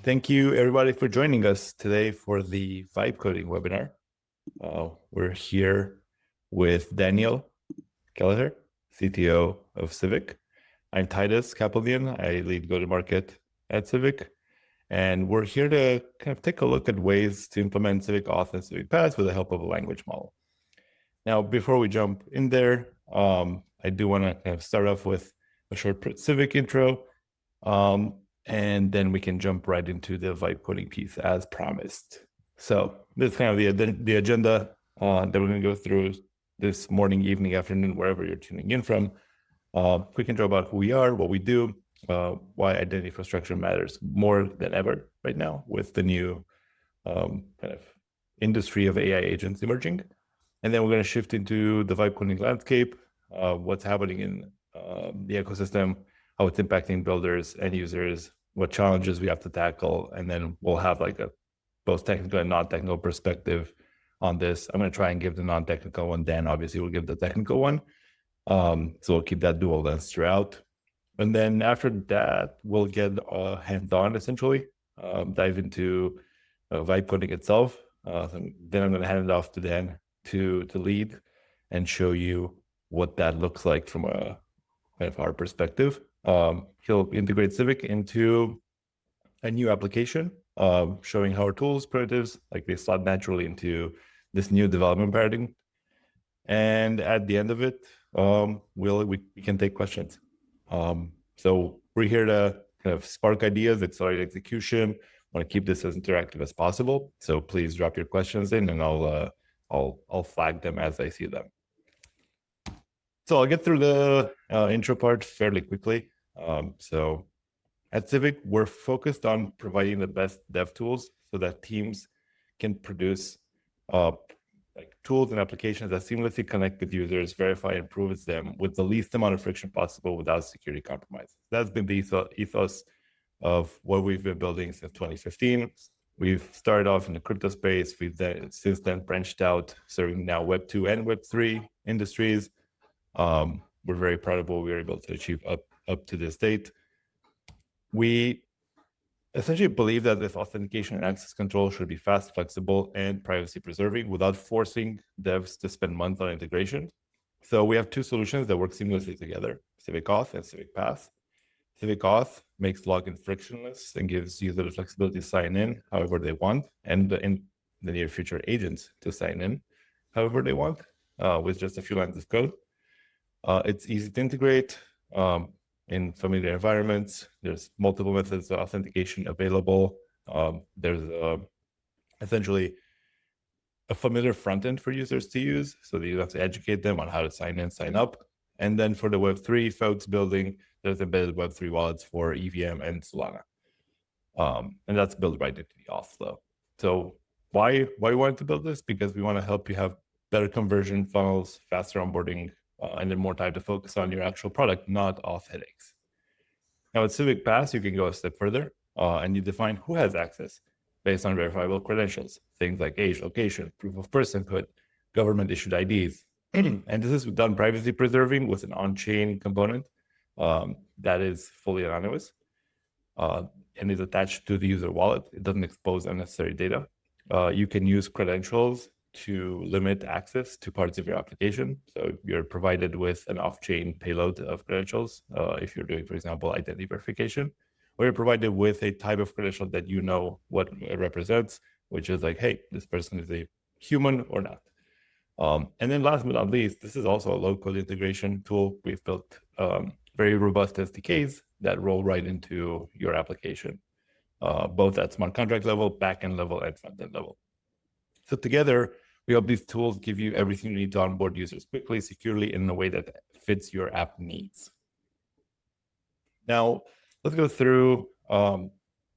Thank you, everybody, for joining us today for the Vibe Coding webinar. We're here with Daniel Kelleher, CTO of Civic. I'm Titus Capilnean. I lead go-to-market at Civic. And we're here to kind of take a look at ways to implement Civic Auth and Civic Pass with the help of a language model. Now, before we jump in there, I do want to kind of start off with a short Civic intro. And then we can jump right into the vibe coding piece as promised. So this is kind of the agenda that we're going to go through this morning, evening, afternoon, wherever you're tuning in from. Quick intro about who we are, what we do, why identity infrastructure matters more than ever right now with the new kind of industry of AI agents emerging. And then we're going to shift into the vibe coding landscape, what's happening in the ecosystem, how it's impacting builders and users, what challenges we have to tackle, and then we'll have like a both technical and non-technical perspective on this. I'm going to try and give the non-technical one. Dan obviously will give the technical one. So we'll keep that dual lens throughout. And then after that, we'll get hands-on essentially, dive into vibe coding itself. Then I'm going to hand it off to Dan to lead and show you what that looks like from a kind of our perspective. He'll integrate Civic into a new application, showing how our tools, primitives, like they slot naturally into this new development paradigm. And at the end of it, we can take questions. So we're here to kind of spark ideas, accelerate execution. I want to keep this as interactive as possible. So please drop your questions in, and I'll flag them as I see them. So I'll get through the intro part fairly quickly. So at Civic, we're focused on providing the best dev tools so that teams can produce like tools and applications that seamlessly connect with users, verify and prove them with the least amount of friction possible without security compromise. That's been the ethos of what we've been building since 2015. We've started off in the crypto space. We've since then branched out, serving now Web2 and Web3 industries. We're very proud of what we were able to achieve up to this date. We essentially believe that this authentication and access control should be fast, flexible, and privacy preserving without forcing devs to spend months on integration. So we have two solutions that work seamlessly together, Civic Auth and Civic Pass. Civic Auth makes login frictionless and gives users the flexibility to sign in however they want, and in the near future, agents to sign in however they want with just a few lines of code. It's easy to integrate in familiar environments. There's multiple methods of authentication available. There's essentially a familiar front end for users to use, so that you have to educate them on how to sign in, sign up. And then for the Web3 folks building, there's embedded Web3 wallets for EVM and Solana. And that's built right into the auth flow. So why we wanted to build this? Because we want to help you have better conversion funnels, faster onboarding, and then more time to focus on your actual product, not auth headaches. Now with Civic Pass, you can go a step further and you define who has access based on verifiable credentials, things like age, location, proof of personhood, government issued IDs. And this is done privacy preserving with an on-chain component that is fully anonymous and is attached to the user wallet. It doesn't expose unnecessary data. You can use credentials to limit access to parts of your application. So you're provided with an off-chain payload of credentials if you're doing, for example, identity verification, or you're provided with a type of credential that you know what it represents, which is like, hey, this person is a human or not. And then last but not least, this is also a low-code integration tool. We've built very robust SDKs that roll right into your application, both at smart contract level, backend level, and front-end level. So together, we hope these tools give you everything you need to onboard users quickly, securely, in a way that fits your app needs. Now, let's go through kind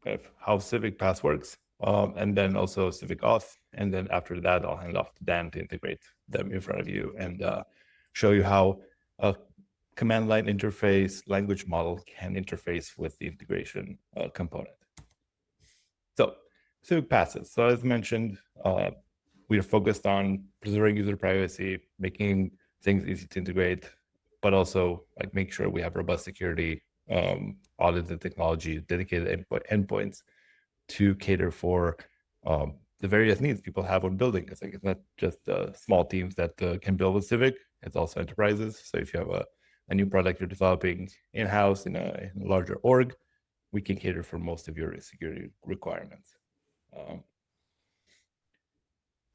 of how Civic Pass works, and then also Civic Auth. And then after that, I'll hand off to Dan to integrate them in front of you and show you how a command line interface language model can interface with the integration component. So Civic Passes. So as mentioned, we are focused on preserving user privacy, making things easy to integrate, but also like make sure we have robust security, audited technology, dedicated endpoints, to cater for the various needs people have when building. It's not just small teams that can build with Civic. It's also enterprises. So if you have a new product you're developing in-house in a larger org, we can cater for most of your security requirements.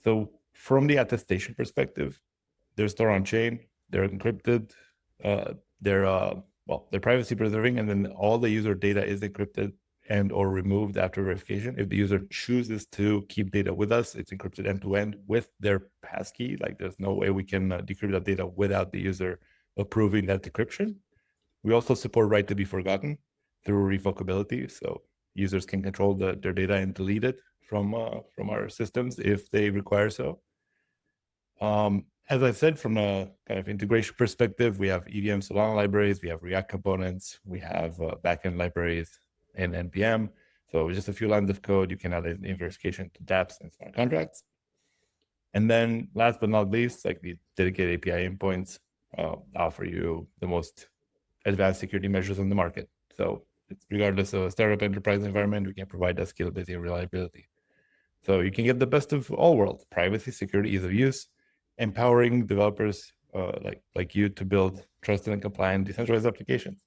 So from the attestation perspective, they're stored on chain, they're encrypted, they're privacy preserving, and then all the user data is encrypted and or removed after verification. If the user chooses to keep data with us, it's encrypted end to end with their passkey. Like there's no way we can decrypt that data without the user approving that decryption. We also support right to be forgotten through revocability. So users can control their data and delete it from our systems if they require so. As I said, from a kind of integration perspective, we have EVM Solana libraries, we have React components, we have backend libraries in NPM. So just a few lines of code, you can add in verification to dApps and smart contracts. And then last but not least, like the dedicated API endpoints offer you the most advanced security measures on the market. So it's regardless of a startup enterprise environment, we can provide that scalability and reliability. So you can get the best of all worlds: privacy, security, ease of use, empowering developers like you to build trusted and compliant decentralized applications.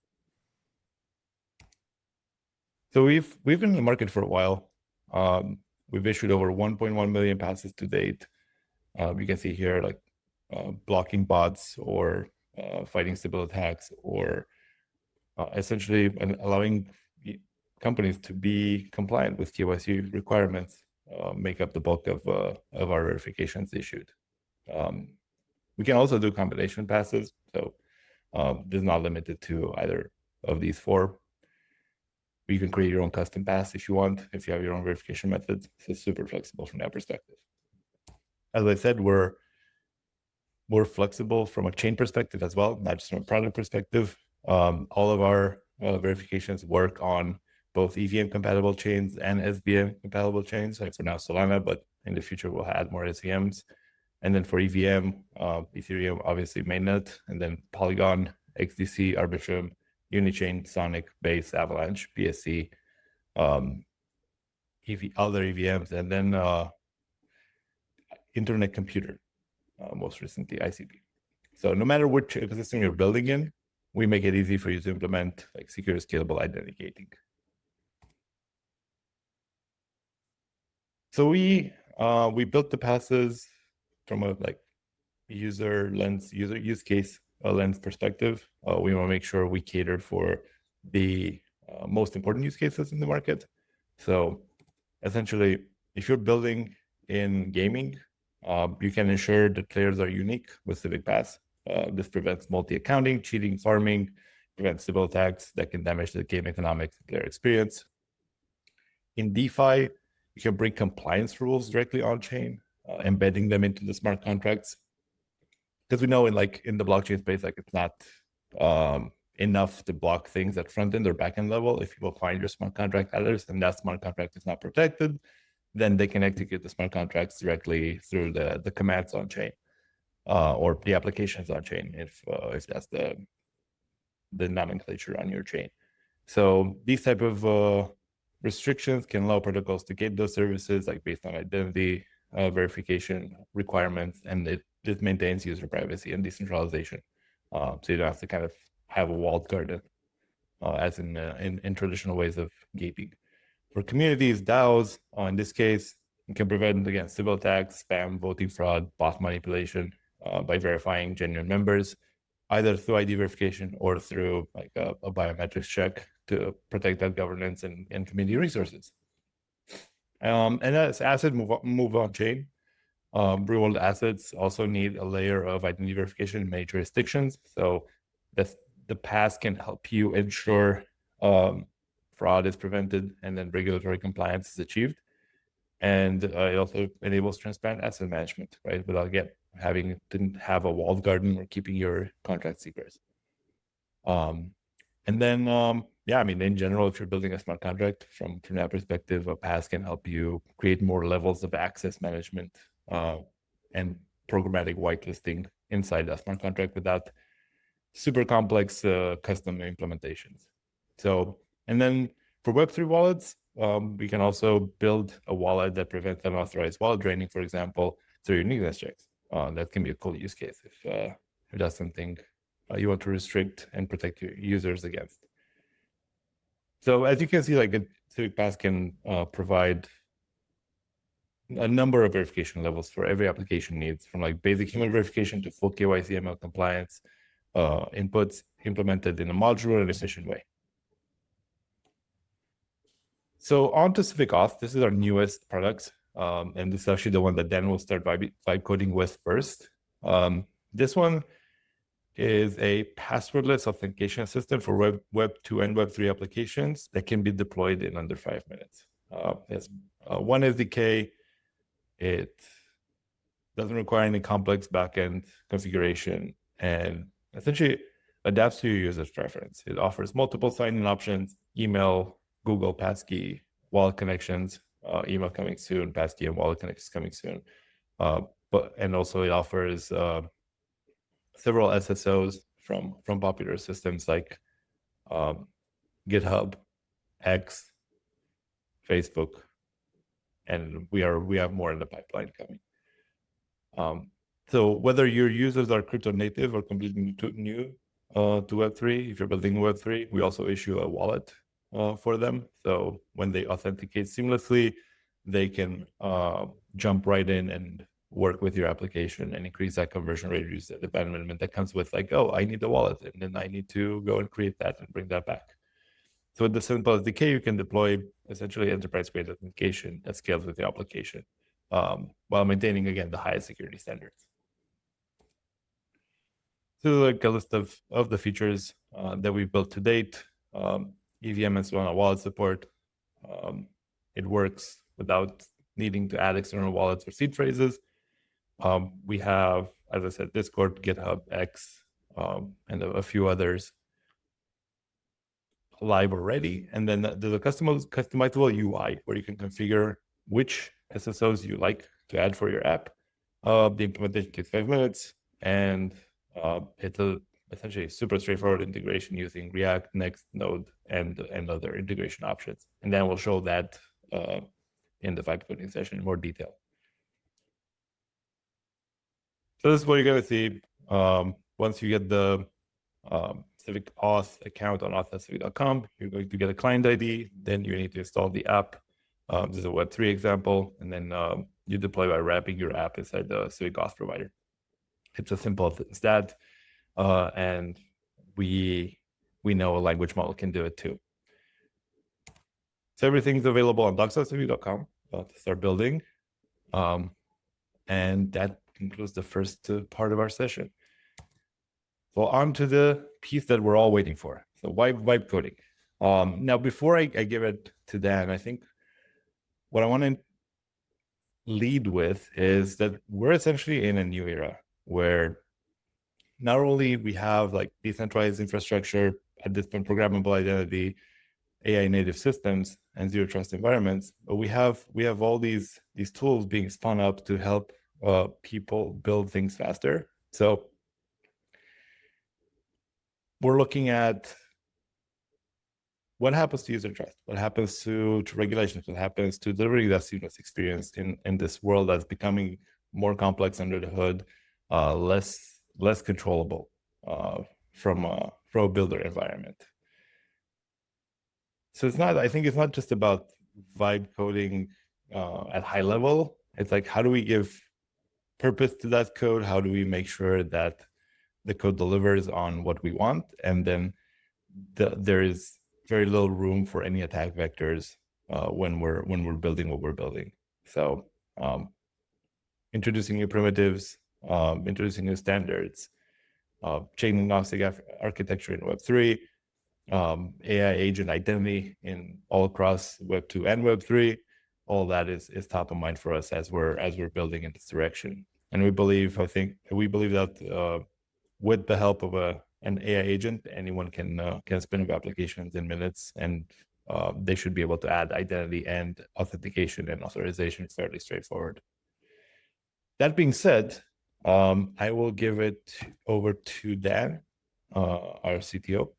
So we've been in the market for a while. We've issued over 1.1 million passes to date. You can see here like blocking bots or fighting Sybil attacks, or essentially allowing companies to be compliant with KYC requirements make up the bulk of our verifications issued. We can also do combination passes, so this is not limited to either of these four. You can create your own custom pass if you want, if you have your own verification methods. So it's super flexible from that perspective. As I said, we're flexible from a chain perspective as well, not just from a product perspective. All of our verifications work on both EVM compatible chains and SVM compatible chains. Like for now, Solana, but in the future we'll add more SVMs. And then for EVM, Ethereum, obviously mainnet, and then Polygon, XDC, Arbitrum, Unichain, Sonic, Base, Avalanche, BSC, other EVMs, and then Internet Computer, most recently ICP. So no matter which ecosystem you're building in, we make it easy for you to implement like secure, scalable identity. So we built the passes from a user use case lens perspective. We want to make sure we cater for the most important use cases in the market. So essentially, if you're building in gaming, you can ensure that players are unique with Civic Pass. This prevents multi-accounting, cheating, farming, prevents Sybil attacks that can damage the game economics and player experience. In DeFi, you can bring compliance rules directly on chain, embedding them into the smart contracts. Because we know in the blockchain space, it's not enough to block things at front end or back end level. If people find your smart contract address and that smart contract is not protected, then they can execute the smart contracts directly through the commands on chain or the applications on chain if that's the nomenclature on your chain. So these type of restrictions can allow protocols to gate those services based on identity verification requirements, and this maintains user privacy and decentralization. So you don't have to kind of have a walled garden as in traditional ways of gating. For communities, DAOs, in this case, you can prevent against Sybil attacks, spam, voting fraud, bot manipulation by verifying genuine members, either through ID verification or through a biometrics check to protect that governance and community resources. And as assets move on chain, real-world assets also need a layer of identity verification in many jurisdictions. So the pass can help you ensure fraud is prevented and then regulatory compliance is achieved. And it also enables transparent asset management, right? Without having to have a walled garden or keeping your contract secrets. And then, in general, if you're building a smart contract from that perspective, a pass can help you create more levels of access management and programmatic whitelisting inside that smart contract without super complex custom implementations. So, and then for Web3 wallets, we can also build a wallet that prevents unauthorized wallet draining, for example, through uniqueness checks. That can be a cool use case if that's something you want to restrict and protect your users against. So as you can see, like Civic Pass can provide a number of verification levels for every application needs, from like basic human verification to full KYC ML compliance inputs implemented in a modular and efficient way. So on to Civic Auth. This is our newest product, and this is actually the one that Dan will start vibe coding with first. This one is a passwordless authentication system for Web2 and Web3 applications that can be deployed in under 5 minutes. It's one SDK. It doesn't require any complex backend configuration and essentially adapts to your user's preference. It offers multiple sign-in options, email, Google Passkey, wallet connections, email coming soon, Passkey and wallet connections coming soon. And also it offers several SSOs from popular systems like GitHub, X, Facebook, and we have more in the pipeline coming. So whether your users are crypto native or completely new to Web3, if you're building Web3, we also issue a wallet for them. So when they authenticate seamlessly, they can jump right in and work with your application and increase that conversion rate, reduce that abandonment that comes with like, oh, I need the wallet, and then I need to go and create that and bring that back. So with the simple SDK, you can deploy essentially enterprise-grade authentication that scales with the application while maintaining, again, the highest security standards. So like a list of the features that we've built to date. EVM and Solana wallet support. It works without needing to add external wallets or seed phrases. We have, as I said, Discord, GitHub, X, and a few others live already. And then there's a customizable UI where you can configure which SSOs you like to add for your app. The implementation takes 5 minutes, and it's essentially super straightforward integration using React, Next, Node, and other integration options. And then we'll show that in the vibe coding session in more detail. So this is what you're going to see once you get the Civic Auth account on auth.civic.com. You're going to get a client ID. Then you need to install the app. This is a Web3 example. And then you deploy by wrapping your app inside the Civic Auth provider. It's as simple as that. And we know a language model can do it too. So everything's available on docs.civic.com to start building. And that concludes the first part of our session. So on to the piece that we're all waiting for. So vibe coding. Now, before I give it to Dan, I think what I want to lead with is that we're essentially in a new era where not only we have like decentralized infrastructure, at this point programmable identity, AI native systems, and zero trust environments, but we have all these tools being spun up to help people build things faster. So we're looking at what happens to user trust, what happens to regulations, what happens to delivering that seamless experience in this world that's becoming more complex under the hood, less controllable from a builder environment. So I think it's not just about vibe coding at high level. It's like, how do we give purpose to that code? How do we make sure that the code delivers on what we want? And then there is very little room for any attack vectors when we're building what we're building. So introducing new primitives, introducing new standards, chain agnostic architecture in Web3, AI agent identity in all across Web2 and Web3. All that is top of mind for us as we're building in this direction. And we believe that with the help of an AI agent, anyone can spin up applications in minutes, and they should be able to add identity and authentication and authorization fairly straightforward. That being said, I will give it over to Dan, our CTO,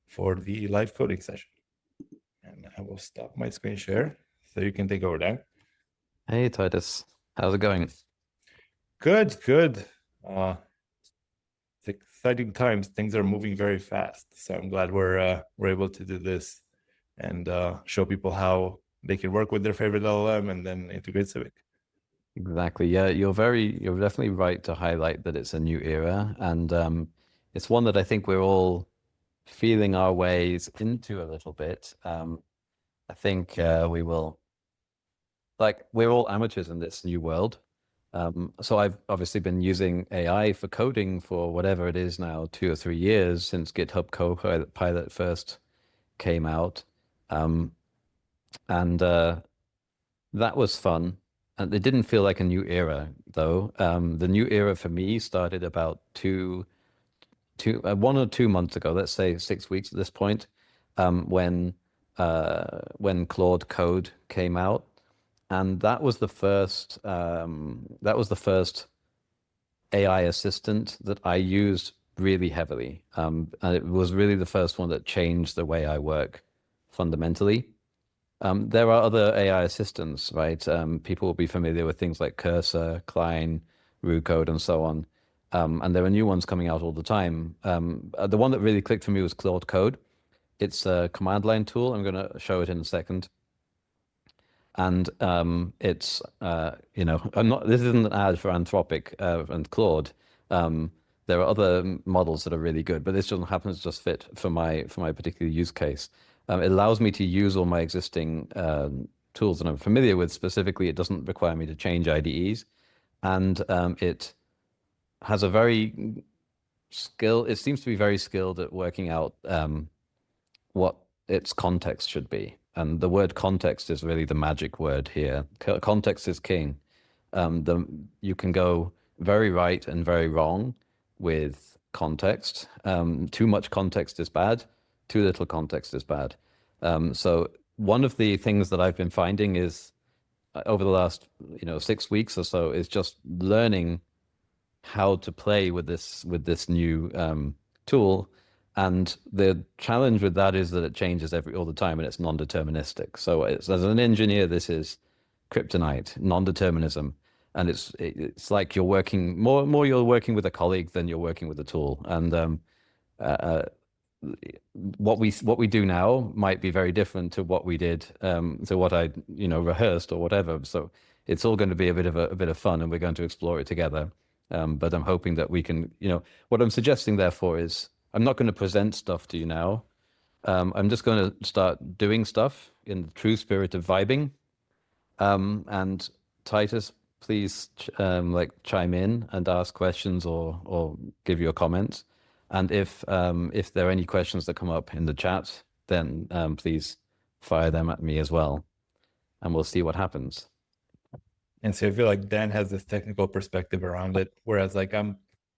for the live coding session. And I will will stop my screen share so you can take over, Dan. Hey, Titus. How's it going? Good, good. It's exciting times. Things are moving very fast. So I'm glad we're able to do this and show people how they can work with their favorite LLM and then integrate Civic. Exactly. Yeah, you're definitely right to highlight that it's a new era, and it's one that I think we're all feeling our ways into a little bit. I think we will, like, we're all amateurs in this new world. So I've obviously been using AI for coding for whatever it is now, 2 or 3 years since GitHub Copilot first came out. Um, and That was fun. And it didn't feel like a new era, though. The new era for me started about 1 or 2 months ago, let's say 6 weeks at this point, when Claude Code came out. And that was the first AI assistant that I used really heavily. And it was really the first one that changed the way I work fundamentally. There are other AI assistants, right? People will be familiar with things like Cursor, Klein, Code, and so on. And there are new ones coming out all the time. The one that really clicked for me was Claude Code. It's a command line tool. I'm going to show it in a second. And it's I'm not. This isn't an ad for Anthropic and Claude. There are other models that are really good, but this doesn't happen to just fit for my particular use case. It allows me to use all my existing tools that I'm familiar with. Specifically, it doesn't require me to change IDEs, and it has a very skill. It seems to be very skilled at working out what its context should be. And the word context is really the magic word here. Context is king. You can go very right and very wrong with context. Too much context is bad. Too little context is bad. So one of the things that I've been finding is over the last 6 weeks or so is just learning how to play with this new tool. And the challenge with that is that it changes all the time and it's non-deterministic. So as an engineer, this is kryptonite, non-determinism. And it's like you're working you're working with a colleague than you're working with a tool. And what we do now might be very different to what we did to what I rehearsed or whatever. So it's all going to be a bit of fun, and we're going to explore it together. But I'm hoping that we can, what I'm suggesting therefore is I'm not going to present stuff to you now. I'm just going to start doing stuff in the true spirit of vibing. And Titus, please chime in and ask questions or give your comments. And if there are any questions that come up in the chat, then please fire them at me as well, and we'll see what happens. And so I feel like Dan has this technical perspective around it, whereas like I'm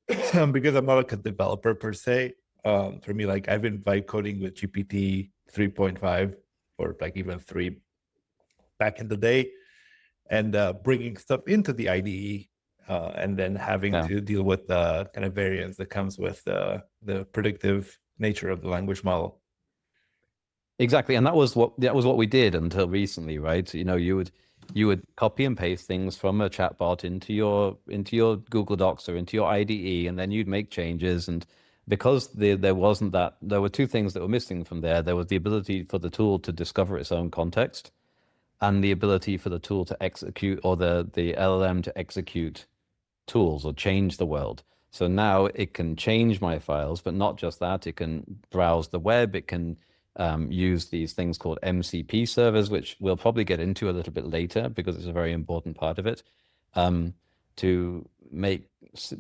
because I'm not like a developer per se. For me, like I've been vibe coding with GPT 3.5 or like even 3 back in the day, and bringing stuff into the IDE, and then having to deal with the kind of variance that comes with the predictive nature of the language model. Exactly, and that was what we did until recently, right? You would copy and paste things from a chatbot into your Google Docs or into your IDE, and then you'd make changes. And because there wasn't that, there were two things that were missing from there. There was the ability for the tool to discover its own context, and the ability for the tool to execute, or the LLM to execute tools or change the world. So now it can change my files, but not just that, it can browse the web, it can use these things called MCP servers, which we'll probably get into a little bit later because it's a very important part of it, to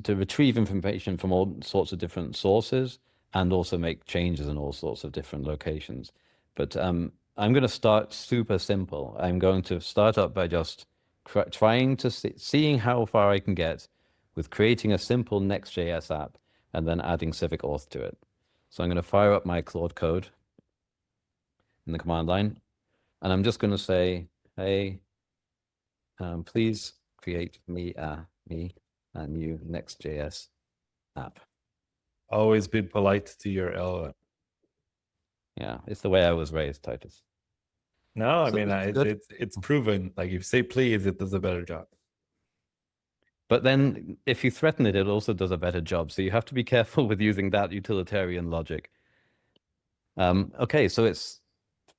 retrieve information from all sorts of different sources and also make changes in all sorts of different locations. But I'm going to start super simple. I'm going to start up by just trying to seeing how far I can get with creating a simple Next.js app and then adding Civic Auth to it. So I'm going to fire up my Claude Code in the command line, and I'm just going to say, hey, please create me a new Next.js app. Always be polite to your LLM. Yeah, it's the way I was raised, Titus. No, I So mean this is good. it's proven. Like if you say please, it does a better job. But then if you threaten it, it also does a better job. So you have to be careful with using that utilitarian logic. Okay, so it's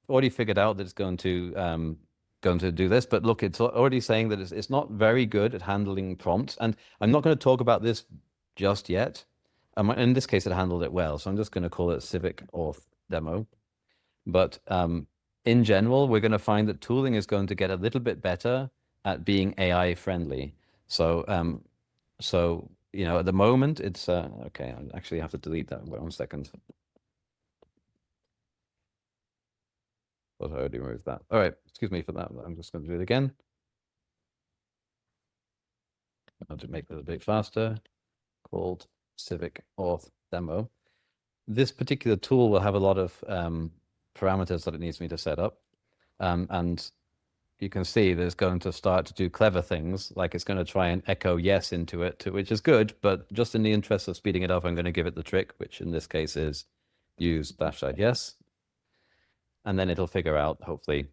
already figured out that it's going to do this, but look, it's already saying that it's not very good at handling prompts. And I'm not going to talk about this just yet. In this case, it handled it well, so I'm just going to call it Civic Auth demo. But in general, we're going to find that tooling is going to get a little bit better at being AI friendly. So at the moment, it's okay. I actually have to delete that. Wait 1 second. Thought I already removed that. All right, excuse me for that. I'm just going to do it again. I'll just make it a bit faster. Called Civic Auth demo. This particular tool will have a lot of parameters that it needs me to set up. And you can see that it's going to start to do clever things, like it's going to try and echo yes into it, which is good, but just in the interest of speeding it up, I'm going to give it the trick, which in this case is use -- yes. And then it'll figure out, hopefully,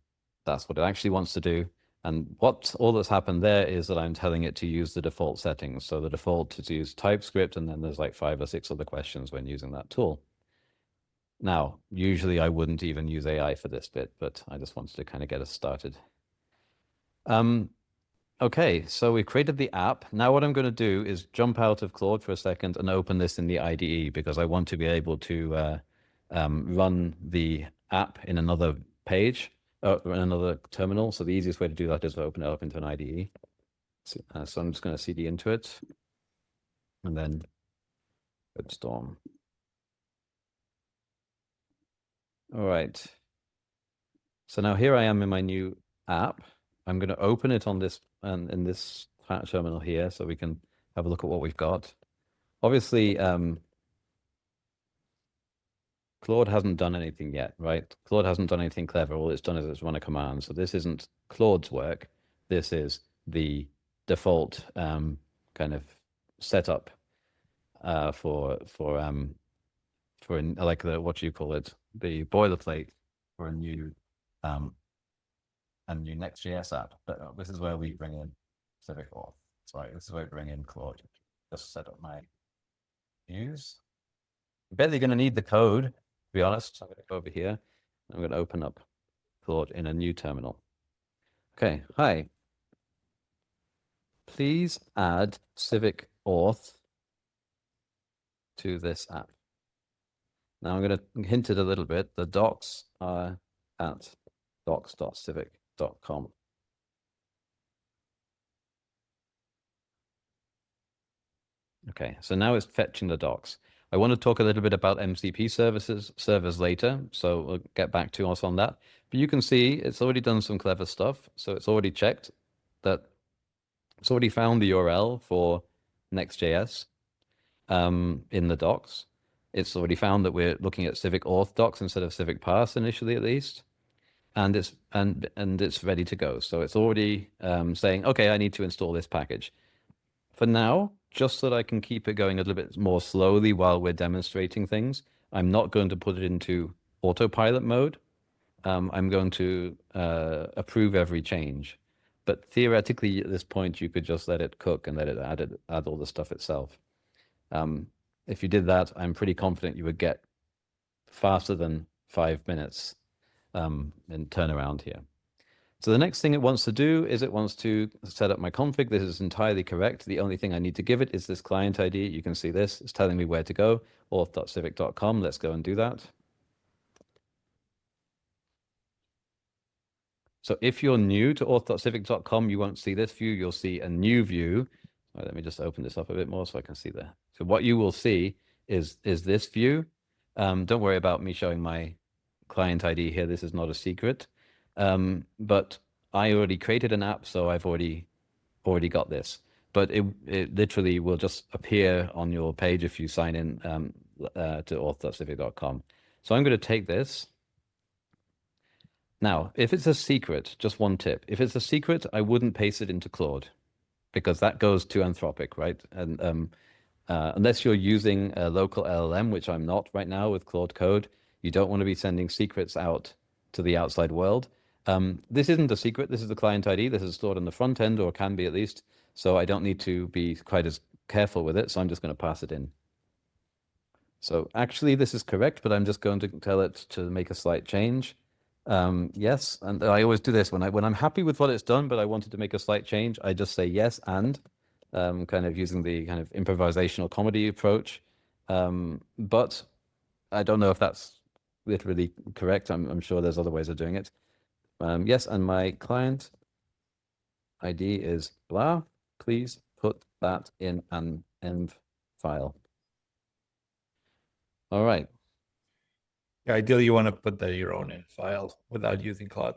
that's what it actually wants to do. And all that's happened there is that I'm telling it to use the default settings. So the default is to use TypeScript, and then there's like 5 or 6 other questions when using that tool. Now, usually I wouldn't even use AI for this bit, but I just wanted to kind of get us started. Okay, so we created the app. Now what I'm going to do is jump out of Claude for a second and open this in the IDE, because I want to be able to run the app in another page, or in another terminal. So the easiest way to do that is to open it up into an IDE. So I'm just going to cd into it, and then Storm. All right. So now here I am in my new app. I'm going to open it on this in this terminal here, so we can have a look at what we've got. Obviously, Claude hasn't done anything yet, right? Claude hasn't done anything clever. All it's done is it's run a command. So this isn't Claude's work. This is the default kind of setup for like the, what do you call it? The boilerplate for a new Next.js app. But this is where we bring in Civic Auth. Sorry, this is where we bring in Claude. Just set up my views. I'm barely going to need the code, to be honest. I'm going to go over here. I'm going to open up Claude in a new terminal. Okay, hi. Please add Civic Auth to this app. Now I'm going to hint it a little bit. The docs are at docs.civic.com. Okay, so now it's fetching the docs. I want to talk a little bit about MCP servers later, so we'll get back to us on that. But you can see it's already done some clever stuff. So it's already checked that it's already found the URL for Next.js in the docs. It's already found that we're looking at Civic Auth docs instead of Civic Pass initially, at least. And it's ready to go. So it's already saying, okay, I need to install this package. For now, just so that I can keep it going a little bit more slowly while we're demonstrating things, I'm not going to put it into autopilot mode. I'm going to approve every change. But theoretically, at this point, you could just let it cook and let it add all the stuff itself. If you did that, I'm pretty confident you would get faster than 5 minutes in turnaround here. So the next thing it wants to do is it wants to set up my config. This is entirely correct. The only thing I need to give it is this client ID. You can see this. It's telling me where to go, auth.civic.com. Let's go and do that. So if you're new to auth.civic.com, you won't see this view. You'll see a new view. Right, let me just open this up a bit more so I can see there. So what you will see is this view. Don't worry about me showing my client ID here. This is not a secret. But I already created an app, so I've already got this. But it literally will just appear on your page if you sign in to auth.civic.com. So I'm going to take this. Now, if it's a secret, just one tip. If it's a secret, I wouldn't paste it into Claude, because that goes to Anthropic, right? And unless you're using a local LLM, which I'm not right now with Claude Code, you don't want to be sending secrets out to the outside world. This isn't a secret. This is the client ID. This is stored on the front end, or can be at least. So I don't need to be quite as careful with it. So I'm just going to pass it in. So actually, this is correct, but I'm just going to tell it to make a slight change. Yes, and I always do this when I'm happy with what it's done, but I wanted to make a slight change. I just say yes and, kind of using the kind of improvisational comedy approach. But I don't know if that's literally correct. I'm sure there's other ways of doing it. Yes, and my client ID is blah. Please put that in an env file. All right. Yeah, ideally, you want to put that in your own env file without using Claude.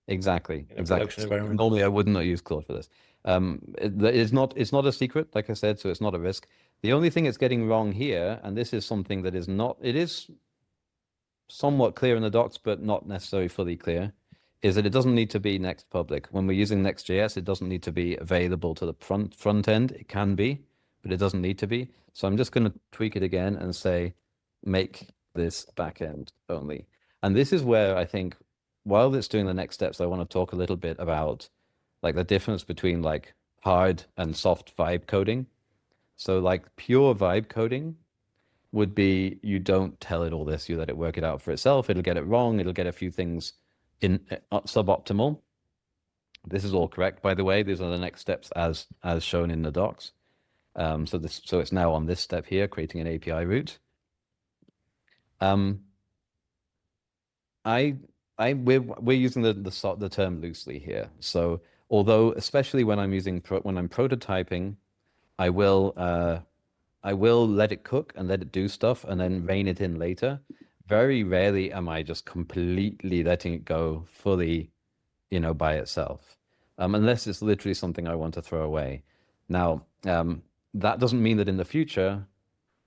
Exactly. In a Exactly. production environment. Normally, I would not use Claude for this. It's not a secret, like I said, so it's not a risk. The only thing it's getting wrong here, and this is something that is not, it is somewhat clear in the docs, but not necessarily fully clear, is that it doesn't need to be Next public. When we're using Next.js, it doesn't need to be available to the front end. It can be, but it doesn't need to be. So I'm just going to tweak it again and say, make this backend only. And this is where I think, while it's doing the next steps, I want to talk a little bit about like the difference between like hard and soft vibe coding. So like pure vibe coding would be you don't tell it all this, you let it work it out for itself. It'll get it wrong. It'll get a few things in suboptimal. This is all correct, by the way. These are the next steps as shown in the docs. So it's now on this step here, creating an API route. We're using the term loosely here. So although especially when I'm prototyping, I will let it cook and let it do stuff and then rein it in later. Very rarely am I just completely letting it go fully, by itself, unless it's literally something I want to throw away. Now, that doesn't mean that in the future,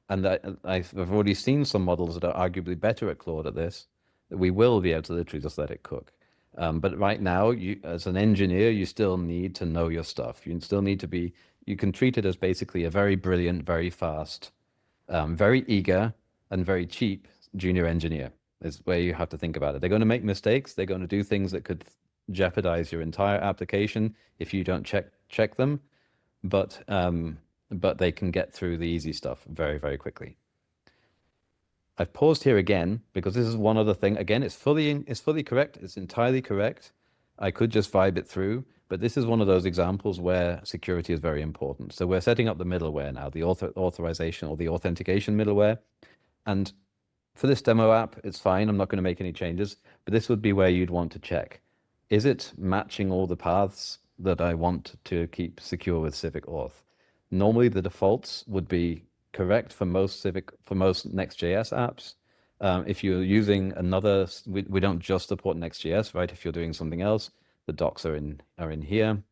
and I've already seen some models that are arguably better at Claude at this, that we will be able to literally just let it cook. But right now, you as an engineer, you still need to know your stuff. You still need to be, you can treat it as basically a very brilliant, very fast, very eager, and very cheap junior engineer is where you have to think about it. They're going to make mistakes. They're going to do things that could jeopardize your entire application if you don't check them. But they can get through the easy stuff very, very quickly. I've paused here again because this is one other thing. Again, it's fully correct. It's entirely correct. I could just vibe it through, but this is one of those examples where security is very important. So we're setting up the middleware now, the authorization or the authentication middleware. And for this demo app, it's fine. I'm not going to make any changes, but this would be where you'd want to check. Is it matching all the paths that I want to keep secure with Civic Auth? Normally, the defaults would be correct for most Next.js apps. If you're using another, we don't just support Next.js, right? If you're doing something else, the docs are in here.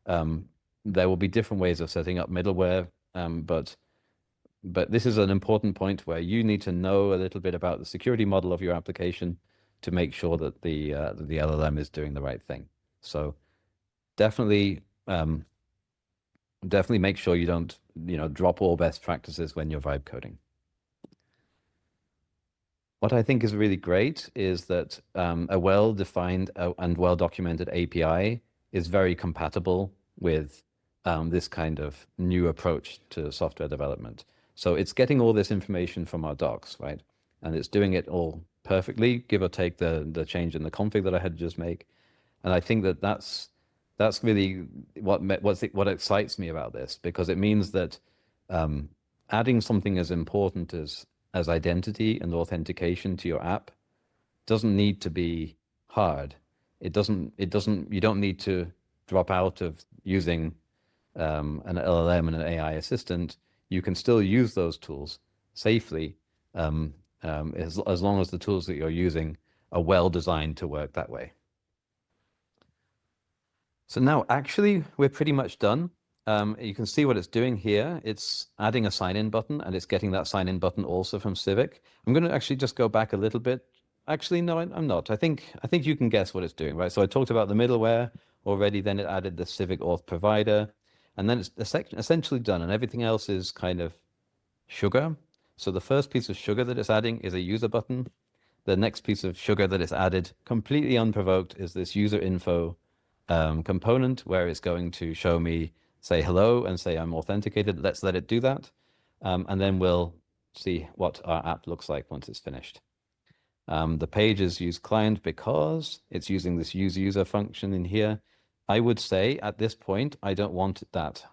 There will be different ways of setting up middleware, but this is an important point where you need to know a little bit about the security model of your application to make sure that the LLM is doing the right thing. So definitely make sure you don't drop all best practices when you're vibe coding. What I think is really great is that a well-defined and well-documented API is very compatible with this kind of new approach to software development. So it's getting all this information from our docs, right? And it's doing it all perfectly, give or take the change in the config that I had to just make. And I think that that's really what excites me about this, because it means that adding something as important as identity and authentication to your app doesn't need to be hard. You don't need to drop out of using an LLM and an AI assistant. You can still use those tools safely as long as the tools that you're using are well designed to work that way. So now actually we're pretty much done. You can see what it's doing here. It's adding a sign-in button, and it's getting that sign-in button also from Civic. I'm going to actually just go back a little bit. Actually, no, I'm not. I think you can guess what it's doing, right? So I talked about the middleware already. Then it added the Civic Auth provider, and then it's essentially done, and everything else is kind of sugar. So the first piece of sugar that it's adding is a user button. the next piece of sugar that is added completely unprovoked is this user info component where it's going to show me, say hello and say I'm authenticated. Let's let it do that. And then we'll see what our app looks like once it's finished. The page is use client because it's using this use user function in here. I would say at this point, I don't want that.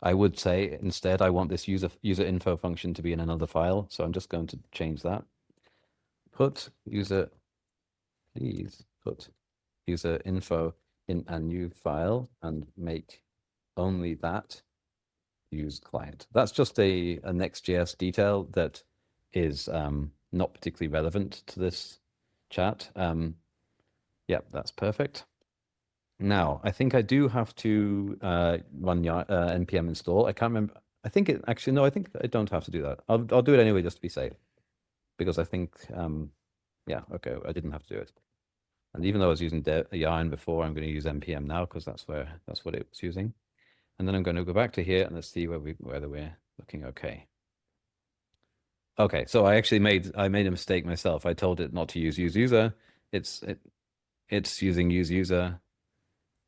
I would say instead, I want this user info function to be in another file. So I'm just going to change that. Please put user info in a new file and make only that use client. That's just a Next.js detail that is not particularly relevant to this chat. Yep, that's perfect. Now, I think I do have to run npm install. I can't remember. I think it actually, no, I think I don't have to do that. I'll do it anyway just to be safe. Because I think, yeah, okay, I didn't have to do it. And even though I was using yarn before, I'm going to use npm now because that's what it was using. And then I'm going to go back to here and let's see whether we're looking okay. Okay, so I actually made a mistake myself. I told it not to use user. It's using use user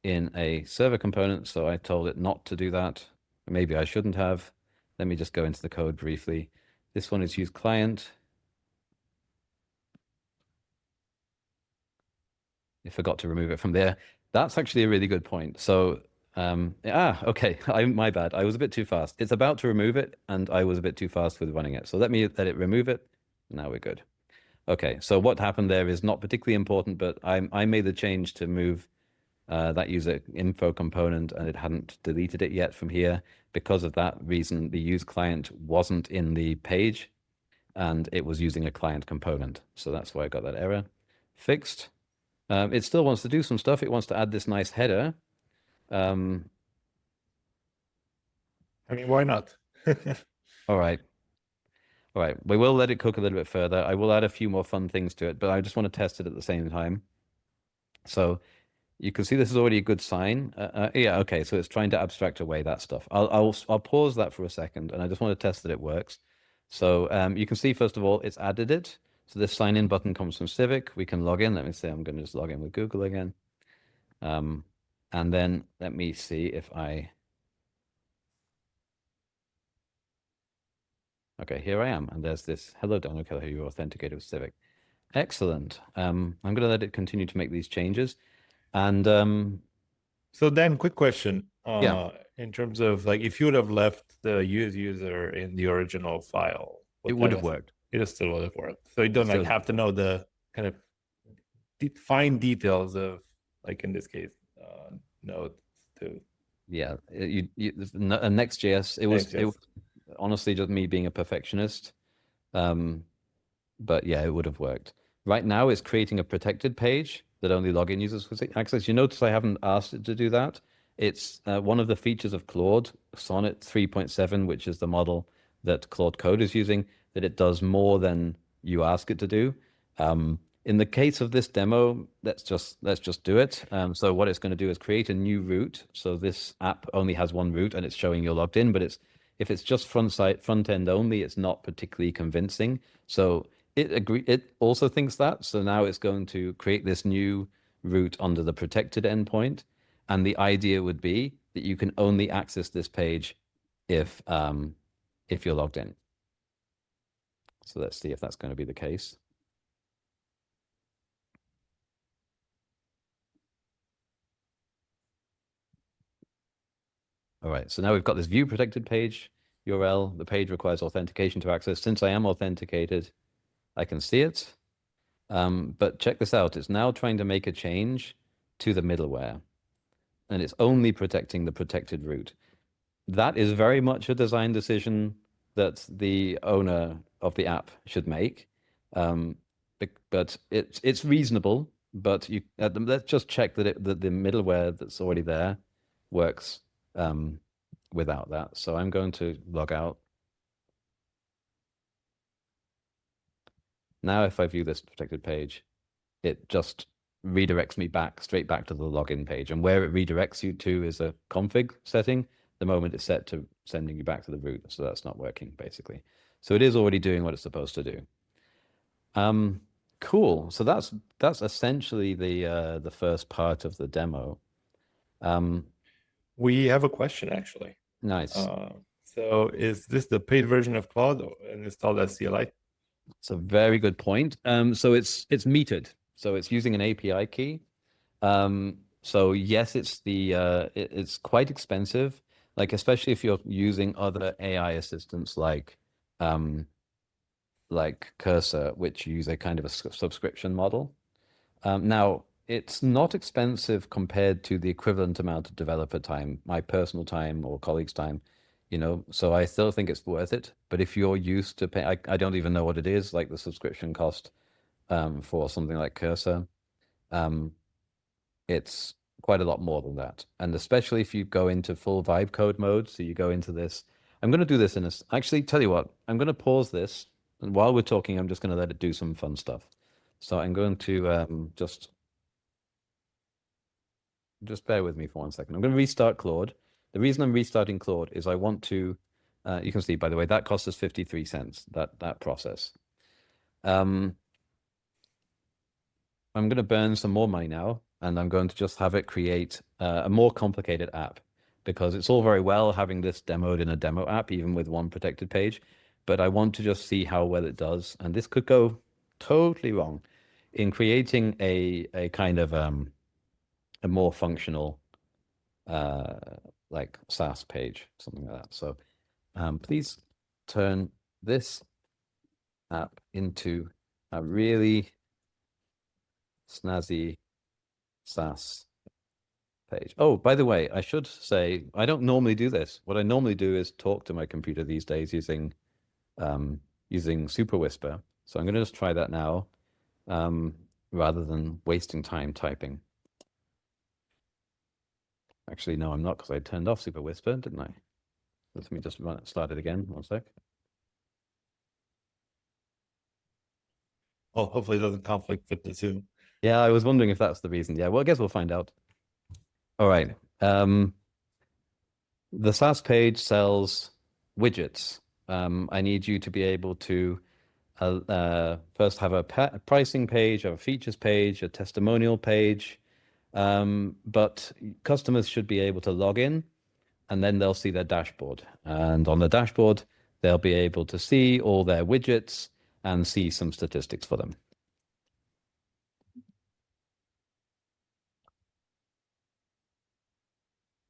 in a server component, so I told it not to do that. Maybe I shouldn't have. Let me just go into the code briefly. This one is use client. I forgot to remove it from there. That's actually a really good point. So, okay, my bad. I was a bit too fast. It's about to remove it, and I was a bit too fast with running it. So let it remove it. Now we're good. Okay, so what happened there is not particularly important, but I made the change to move that user info component, and it hadn't deleted it yet from here. Because of that reason, the use client wasn't in the page, and it was using a client component. So that's why I got that error fixed. It still wants to do some stuff. It wants to add this nice header. I mean, why not? All right. All right. We will let it cook a little bit further. I will add a few more fun things to it, but I just want to test it at the same time. So you can see this is already a good sign. Yeah, okay. So it's trying to abstract away that stuff. I'll pause that for a second, and I just want to test that it works. So you can see, first of all, it's added it. So this sign in button comes from Civic. We can log in. Let me say I'm going to just log in with Google again. And then let me see if okay, here I am. And there's this, hello, Daniel Kelleher, you're authenticated with Civic. Excellent. I'm going to let it continue to make these changes. And so Dan, quick question. Yeah. In terms of like, if you would have left the use user in the original file, It would have worked. It still would have worked. So you don't like have to know the kind of fine details of, like in this case, nodes to. Yeah, Next.js. It was honestly just me being a perfectionist. But yeah, it would have worked. Right now, it's creating a protected page that only login users will access. You notice I haven't asked it to do that. It's one of the features of Claude, Sonnet 3.7, which is the model that Claude Code is using, that it does more than you ask it to do. In the case of this demo, let's just do it. So what it's going to do is create a new root. So this app only has one root, and it's showing you're logged in. But if it's just front end only, it's not particularly convincing. So it also thinks that. So now it's going to create this new root under the protected endpoint. And the idea would be that you can only access this page if you're logged in. So let's see if that's going to be the case. All right, so now we've got this view protected page URL. The page requires authentication to access. Since I am authenticated, I can see it. But check this out. It's now trying to make a change to the middleware, and it's only protecting the protected root. That is very much a design decision that the owner of the app should make. But it's reasonable. But let's just check that the middleware that's already there works without that. So I'm going to log out. Now, if I view this protected page, it just redirects me straight back to the login page. And where it redirects you to is a config setting. The moment it's set to sending you back to the root. So that's not working, basically. So it is already doing what it's supposed to do. Cool. So that's essentially the first part of the demo. We have a question actually. Nice. So is this the paid version of Claude and installed as CLI? It's a very good point. So it's metered. So it's using an API key. So yes, it's quite expensive, like especially if you're using other AI assistants like Cursor, which use a kind of a subscription model. Now, it's not expensive compared to the equivalent amount of developer time, my personal time or colleagues' time, so I still think it's worth it. But if you're used to pay, I don't even know what it is, like the subscription cost for something like Cursor. Um, it's quite a lot more than that. And especially if you go into full vibe code mode, so you go into this. I'm going to do this actually, tell you what, I'm going to pause this. And while we're talking, I'm just going to let it do some fun stuff. So I'm going to just bear with me for 1 second. I'm going to restart Claude. The reason I'm restarting Claude is I want to, you can see, by the way, that cost us 53 cents, that process. I'm going to burn some more money now, and I'm going to just have it create a more complicated app, because it's all very well having this demoed in a demo app, even with one protected page, but I want to just see how well it does. And this could go totally wrong in creating a kind of a more functional like SaaS page, something like that. So please turn this app into a really snazzy SaaS page. Oh, by the way, I should say I don't normally do this. What I normally do is talk to my computer these days using Super Whisper. So I'm going to just try that now, rather than wasting time typing. Actually, no, I'm not, because I turned off Super Whisper, didn't I? Let me just start it again. 1 sec. Well, hopefully it doesn't conflict with the Zoom. Yeah, I was wondering if that's the reason. Yeah, well, I guess we'll find out. All right. The SaaS page sells widgets. I need you to be able to first have a pricing page, a features page, a testimonial page. But customers should be able to log in, and then they'll see their dashboard. And on the dashboard, they'll be able to see all their widgets and see some statistics for them.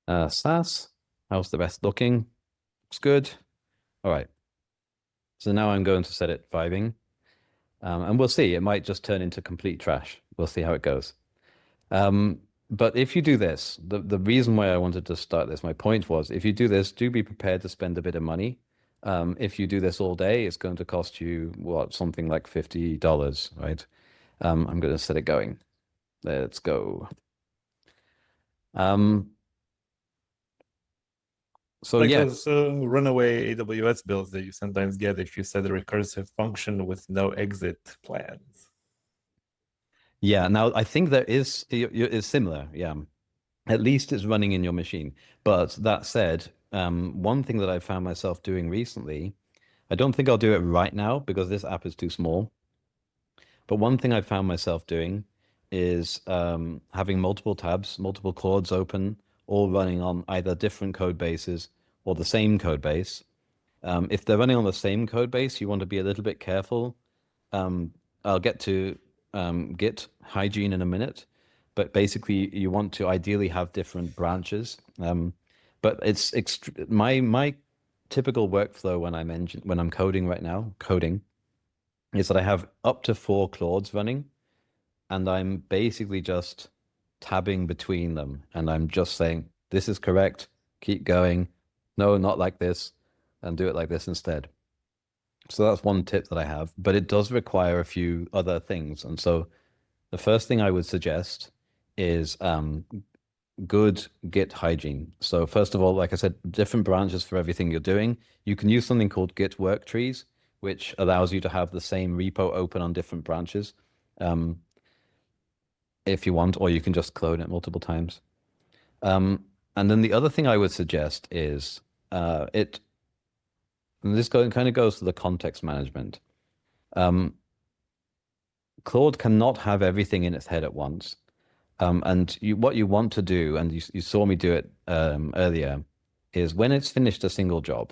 SaaS, how's the rest looking? Looks good. All right. So now I'm going to set it vibing. And we'll see. It might just turn into complete trash. We'll see how it goes. But if you do this, the reason why I wanted to start this, my point was, if you do this, do be prepared to spend a bit of money. If you do this all day, it's going to cost you, what, something like $50, right? I'm going to set it going. Let's go. So Like yeah, those runaway AWS builds that you sometimes get if you set a recursive function with no exit plans. yeah. Now I think there is similar. Yeah, at least it's running in your machine. But that said, one thing that I found myself doing recently, I don't think I'll do it right now because this app is too small. But one thing I found myself doing is having multiple tabs, multiple Claudes open, all running on either different code bases or the same code base. If they're running on the same code base, you want to be a little bit careful. I'll get to Git hygiene in a minute, but basically you want to ideally have different branches. But it's my typical workflow when I'm coding right now, is that I have up to 4 Claudes running, and I'm basically just tabbing between them, and I'm just saying, this is correct, keep going, no, not like this, and do it like this instead. So that's one tip that I have, but it does require a few other things. And so the first thing I would suggest is good Git hygiene. So first of all, like I said, different branches for everything you're doing. You can use something called Git work trees, which allows you to have the same repo open on different branches, if you want, or you can just clone it multiple times. And then the other thing I would suggest is and this kind of goes to the context management. Claude cannot have everything in its head at once. And what you want to do, and you saw me do it earlier, is when it's finished a single job,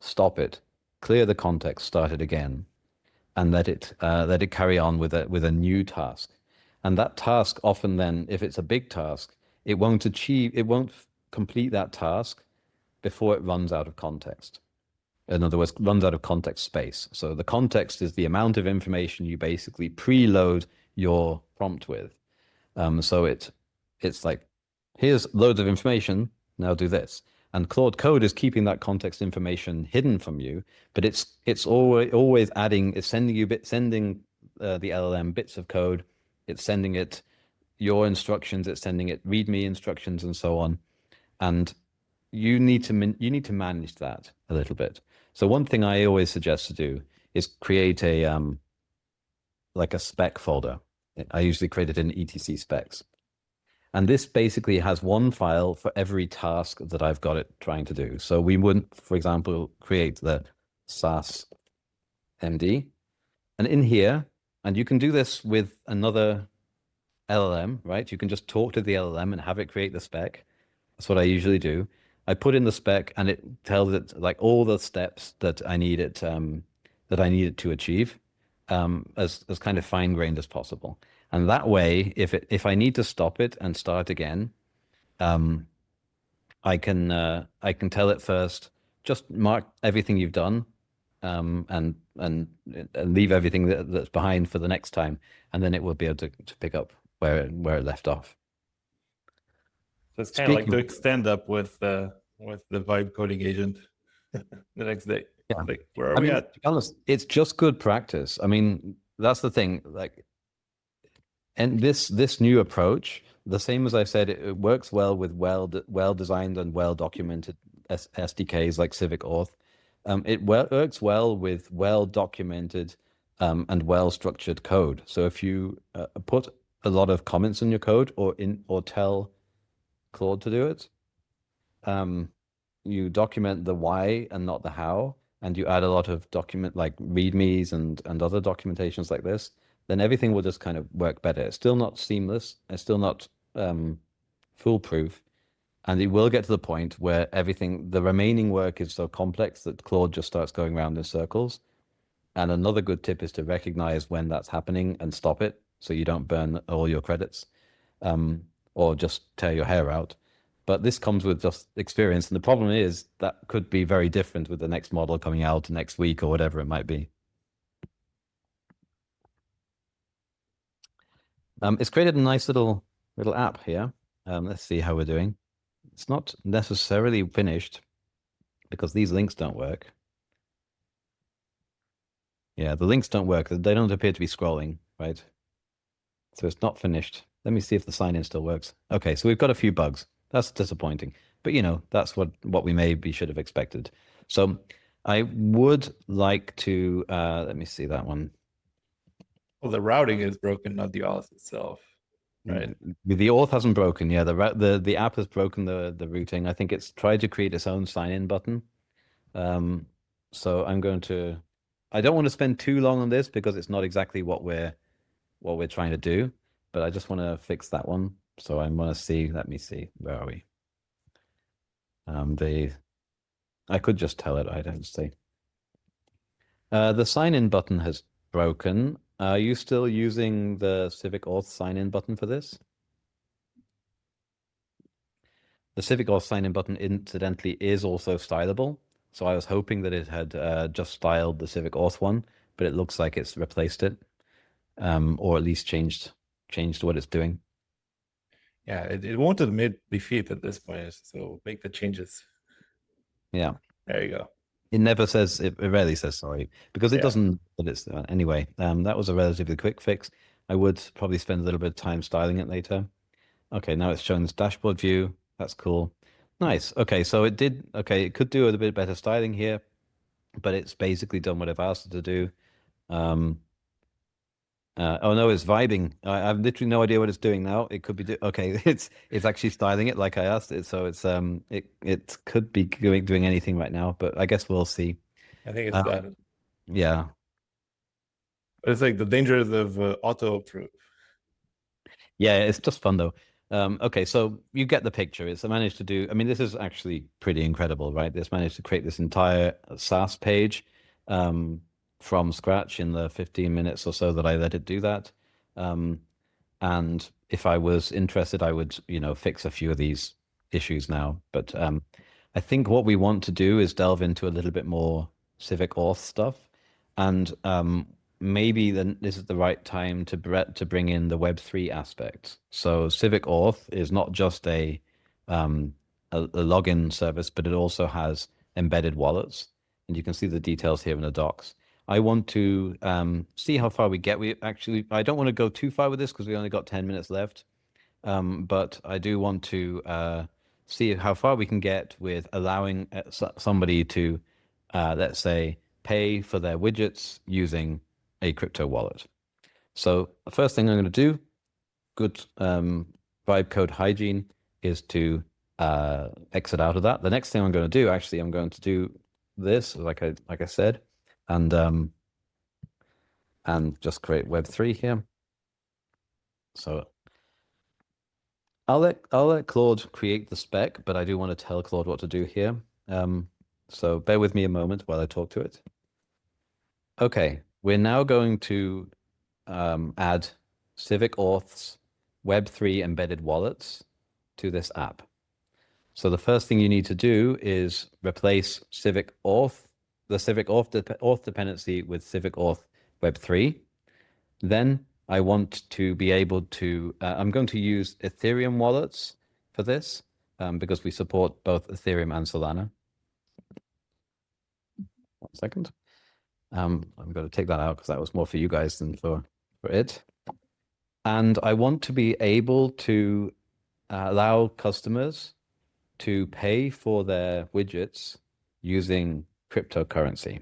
stop it, clear the context, start it again, and let it carry on with a new task. And that task often then, if it's a big task, it won't complete that task before it runs out of context. In other words, runs out of context space. So the context is the amount of information you basically preload your prompt with. So it's like, here's loads of information, now do this. And Claude Code is keeping that context information hidden from you, but it's always adding, it's sending the LLM bits of code, it's sending it your instructions, it's sending it README instructions and so on. And you need to manage that a little bit. So one thing I always suggest to do is create a like a spec folder. I usually create it in etc specs. And this basically has one file for every task that I've got it trying to do. So we wouldn't, for example, create the SaaS MD. And in here, and you can do this with another LLM, right? You can just talk to the LLM and have it create the spec. That's what I usually do. I put in the spec and it tells it like all the steps that I need it to achieve, as kind of fine-grained as possible. And that way, if I need to stop it and start again, I can tell it first, just mark everything you've done, and leave everything that's behind for the next time, and then it will be able to pick up where it left off. So it's kind of like to extend up with the vibe coding agent the next day. Yeah. Like, where are we at? To be honest, it's just good practice. I mean, that's the thing. Like, and this new approach, the same as I said, it works well with well designed and well documented SDKs like Civic Auth. It works well with well documented and well structured code. So if you put a lot of comments in your code or tell Claude to do it, you document the why and not the how, and you add a lot of document like readmes and other documentations like this, then everything will just kind of work better. It's still not seamless. It's still not foolproof. And it will get to the point where the remaining work is so complex that Claude just starts going around in circles. And another good tip is to recognize when that's happening and stop it so you don't burn all your credits, or just tear your hair out. But this comes with just experience. And the problem is that could be very different with the next model coming out next week or whatever it might be. It's created a nice little app here. Let's see how we're doing. It's not necessarily finished because these links don't work. Yeah, the links don't work. They don't appear to be scrolling, right? So it's not finished. Let me see if the sign-in still works. Okay, so we've got a few bugs. That's disappointing. But that's what we maybe should have expected. So I would like to let me see that one. Well, the routing is broken, not the auth itself, right? The auth hasn't broken. Yeah, the app has broken the routing. I think it's tried to create its own sign-in button. So I don't want to spend too long on this because it's not exactly what we're trying to do, but I just want to fix that one. So I want to see, let me see, where are we? I could just tell it, I don't see. The sign-in button has broken. Are you still using the Civic Auth sign-in button for this? The Civic Auth sign-in button, incidentally, is also stylable. So I was hoping that it had just styled the Civic Auth one, but it looks like it's replaced it, or at least changed what it's doing. Yeah, it won't admit defeat at this point, so make the changes. Yeah. There you go. It never says, it rarely says sorry, because it doesn't, but it's, anyway, that was a relatively quick fix. I would probably spend a little bit of time styling it later. Okay, now it's showing this dashboard view. That's cool. Nice. Okay, so it could do a little bit better styling here, but it's basically done what I've asked it to do. Oh no, it's vibing. I have literally no idea what it's doing now. It could be okay. It's actually styling it like I asked it, so it's it could be doing anything right now, but I guess we'll see. I think it's done. Yeah. It's like the dangers of auto approve. Yeah, it's just fun though. Okay, so you get the picture. It's managed to do, I mean, this is actually pretty incredible, right? It's managed to create this entire SaaS page from scratch in the 15 minutes or so that I let it do that. And if I was interested, I would, fix a few of these issues now. But I think what we want to do is delve into a little bit more Civic Auth stuff. And maybe then this is the right time to bring in the Web3 aspect. So Civic Auth is not just a login service, but it also has embedded wallets. And you can see the details here in the docs. I want to see how far we get. I don't want to go too far with this because we only got 10 minutes left. But I do want to see how far we can get with allowing somebody to, let's say, pay for their widgets using a crypto wallet. So the first thing I'm going to do, good vibe code hygiene, is to exit out of that. The next thing I'm going to do, actually, I'm going to do this, like I said, and just create Web3 here. So I'll let Claude create the spec, but I do want to tell Claude what to do here. So bear with me a moment while I talk to it. Okay, we're now going to add Civic Auth's Web3 embedded wallets to this app. So the first thing you need to do is replace Civic Auth, the Civic Auth dependency with Civic Auth Web3. Then I want to be able to, I'm going to use Ethereum wallets for this because we support both Ethereum and Solana. 1 second. I'm going to take that out because that was more for you guys than for it. And I want to be able to allow customers to pay for their widgets using cryptocurrency.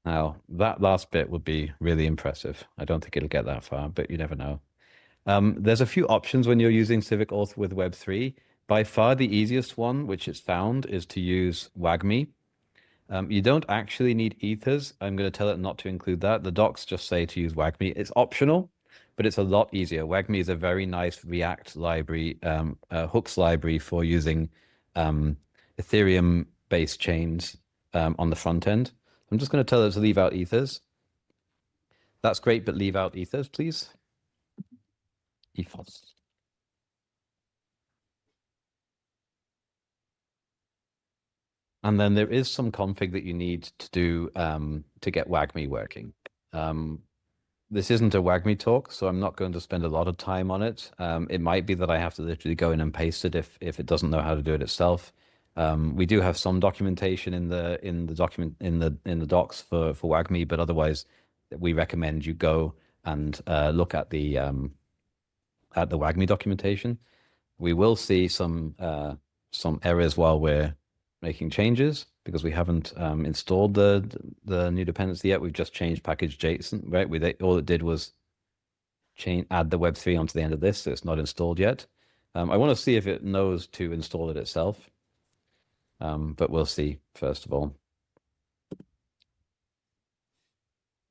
Now, that last bit would be really impressive. I don't think it'll get that far, but you never know. There's a few options when you're using Civic Auth with Web3. By far the easiest one, which is found, is to use WAGMI. You don't actually need ethers. I'm going to tell it not to include that. The docs just say to use WAGMI. It's optional, but it's a lot easier. WAGMI is a very nice React library, hooks library for using Ethereum-based chains on the front end. I'm just going to tell it to leave out ethers. That's great, but leave out ethers, please. Ethos. And then there is some config that you need to do to get WAGMI working. This isn't a WAGMI talk, so I'm not going to spend a lot of time on it. It might be that I have to literally go in and paste it if it doesn't know how to do it itself. We do have some documentation in the docs for WAGMI, but otherwise we recommend you go and look at the WAGMI documentation. We will see some errors while we're making changes because we haven't installed the new dependency yet. We've just changed package JSON, right? All it did was add the Web3 onto the end of this, so it's not installed yet. I want to see if it knows to install it itself, but we'll see first of all.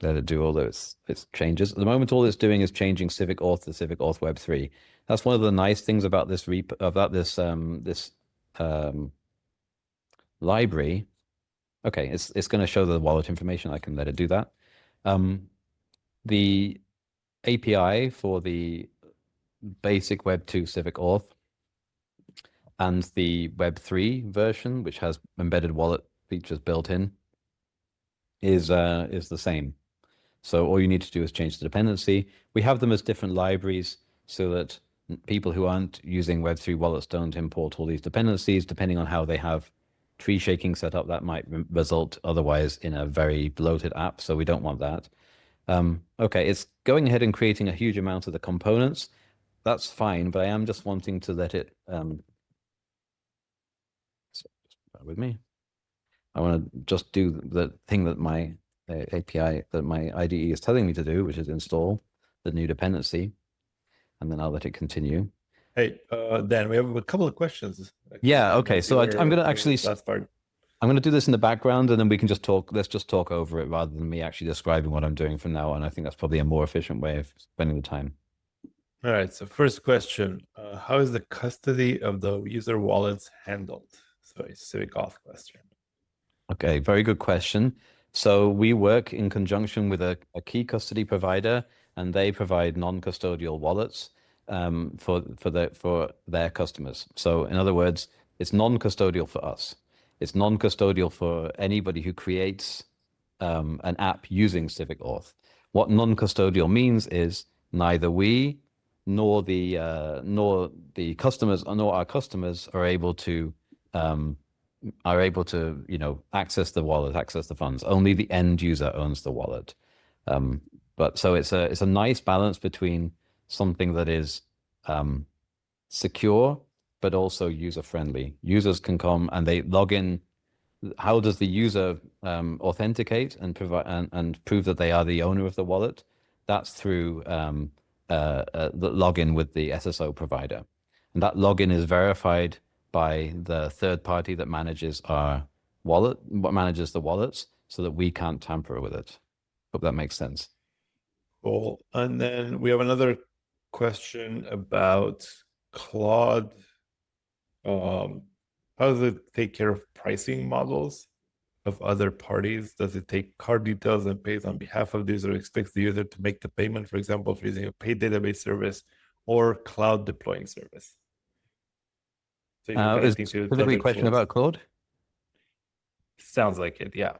Let it do all its changes. At the moment, all it's doing is changing Civic Auth to Civic Auth Web3. That's one of the nice things about this library. Okay, it's going to show the wallet information. I can let it do that. The API for the basic Web2 Civic Auth and the Web3 version, which has embedded wallet features built in, is the same. So all you need to do is change the dependency. We have them as different libraries so that people who aren't using Web3 wallets don't import all these dependencies. Depending on how they have tree shaking set up, that might result otherwise in a very bloated app. So we don't want that. Okay, it's going ahead and creating a huge amount of the components. That's fine, but I am just wanting to let it, so just bear with me. I want to just do the thing that my API, that my IDE is telling me to do, which is install the new dependency, and then I'll let it continue. Hey, Dan, we have a couple of questions. Yeah, okay. So I'm going to actually, last part. I'm going to do this in the background, and then we can just talk. Let's just talk over it rather than me actually describing what I'm doing from now on. I think that's probably a more efficient way of spending the time. All right. So first question, how is the custody of the user wallets handled? So a Civic Auth question. Okay, very good question. So we work in conjunction with a key custody provider, and they provide non-custodial wallets for their customers. So in other words, it's non-custodial for us. It's non-custodial for anybody who creates an app using Civic Auth. What non-custodial means is neither we nor the customers nor our customers are able to access the wallet, access the funds. Only the end user owns the wallet. But so it's a nice balance between something that is secure but also user friendly. Users can come and they log in. How does the user authenticate and provide and prove that they are the owner of the wallet? That's through the login with the SSO provider, and that login is verified by the third party that manages our wallet, what manages the wallets, so that we can't tamper with it. Hope that makes sense. Cool. And then we have another question about Claude. How does it take care of pricing models of other parties? Does it take card details and pays on behalf of the user, expects the user to make the payment, for example, for using a paid database service or cloud deploying service? So if you're Is connecting to specifically a other question tools. about Claude? Sounds like it, yeah.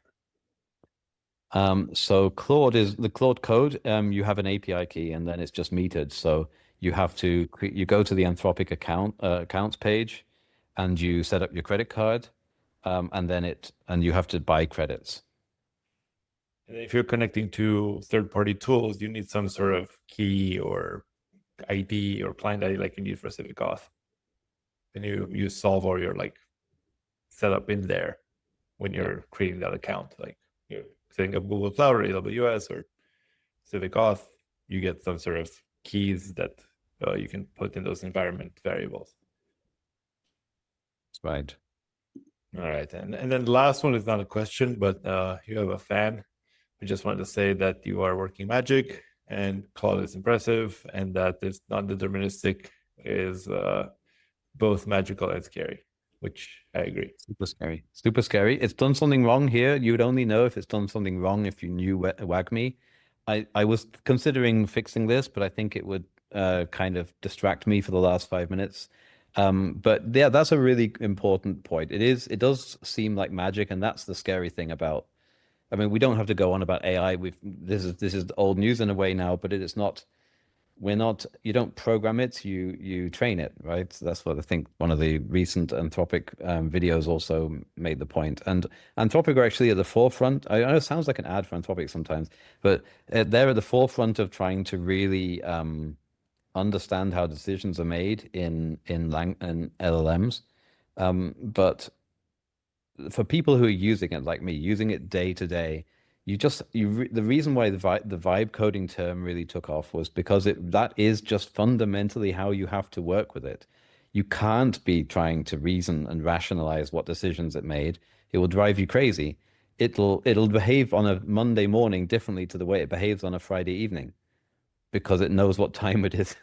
So Claude is the Claude Code. You have an API key, and then it's just metered. So you have to you go to the Anthropic accounts page, and you set up your credit card, and you have to buy credits. And if you're connecting to third-party tools, you need some sort of key or ID or client ID like you need for Civic Auth. And you solve all your like setup in there when you're creating that account. Like you're setting up Google Cloud or AWS or Civic Auth, you get some sort of keys that you can put in those environment variables. That's right. All right. And then the last one is not a question, but you have a fan. I just wanted to say that you are working magic and Claude is impressive and that this non-deterministic is both magical and scary, which I agree. Super scary. Super scary. It's done something wrong here. You would only know if it's done something wrong if you knew WAGMI. I was considering fixing this, but I think it would kind of distract me for the last 5 minutes. But yeah, that's a really important point. It does seem like magic, and that's the scary thing about. I mean, we don't have to go on about AI. This is old news in a way now, but it is not. You don't program it, you train it, right? So that's what I think one of the recent Anthropic videos also made the point. And Anthropic are actually at the forefront. I know it sounds like an ad for Anthropic sometimes, but they're at the forefront of trying to really understand how decisions are made in LLMs. But for people who are using it like me, using it day to day, the reason why the vibe coding term really took off was because that is just fundamentally how you have to work with it. You can't be trying to reason and rationalize what decisions it made. It will drive you crazy. It'll behave on a Monday morning differently to the way it behaves on a Friday evening because it knows what time it is.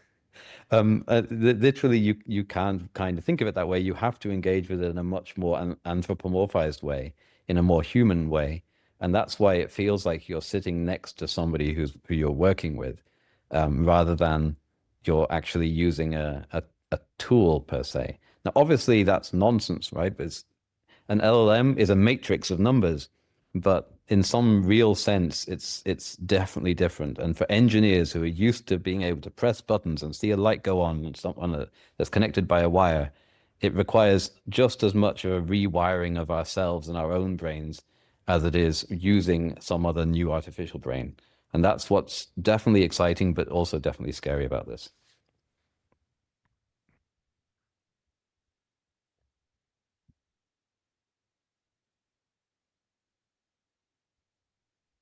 Literally, you can't kind of think of it that way. You have to engage with it in a much more anthropomorphized way, in a more human way, and that's why it feels like you're sitting next to somebody who you're working with, rather than you're actually using a tool per se. Now, obviously, that's nonsense, right? But an LLM is a matrix of numbers, but in some real sense, it's definitely different. And for engineers who are used to being able to press buttons and see a light go on that's connected by a wire, it requires just as much of a rewiring of ourselves and our own brains as it is using some other new artificial brain. And that's what's definitely exciting, but also definitely scary about this.